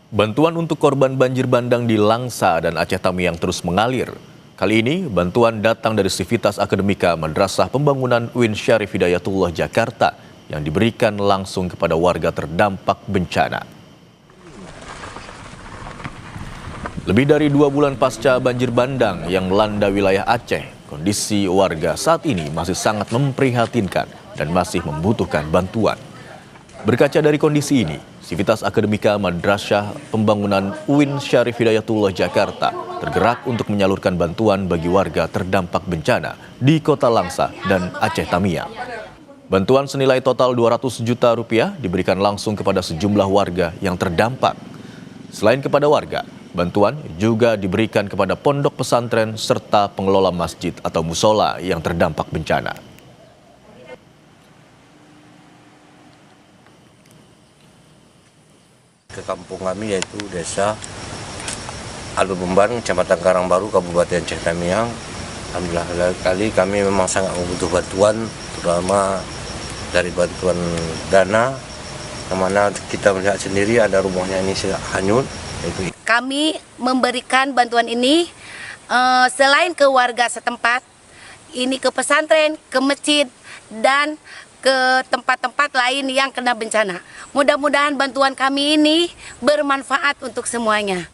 Bantuan untuk korban banjir bandang di Langsa dan Aceh Tamiang terus mengalir. Kali ini, bantuan datang dari Sivitas Akademika Madrasah Pembangunan UIN Syarif Hidayatullah Jakarta yang diberikan langsung kepada warga terdampak bencana. Lebih dari 2 bulan pasca banjir bandang yang melanda wilayah Aceh, kondisi warga saat ini masih sangat memprihatinkan dan masih membutuhkan bantuan. Berkaca dari kondisi ini, Sivitas Akademika Madrasah Pembangunan UIN Syarif Hidayatullah Jakarta tergerak untuk menyalurkan bantuan bagi warga terdampak bencana di Kota Langsa dan Aceh Tamiang. Bantuan senilai total 200 juta rupiah diberikan langsung kepada sejumlah warga yang terdampak. Selain kepada warga, bantuan juga diberikan kepada pondok pesantren serta pengelola masjid atau musola yang terdampak bencana. Ke kampung kami yaitu desa Albemban, Kecamatan Karangbaru, Kabupaten Aceh Tamiang. Alhamdulillah kali kami memang sangat membutuhkan bantuan, terutama dari bantuan dana, yang mana kita melihat sendiri ada rumahnya ini hanyut. Kami memberikan bantuan ini selain ke warga setempat, ini ke pesantren, ke masjid, dan ke tempat-tempat lain yang kena bencana. Mudah-mudahan bantuan kami ini bermanfaat untuk semuanya.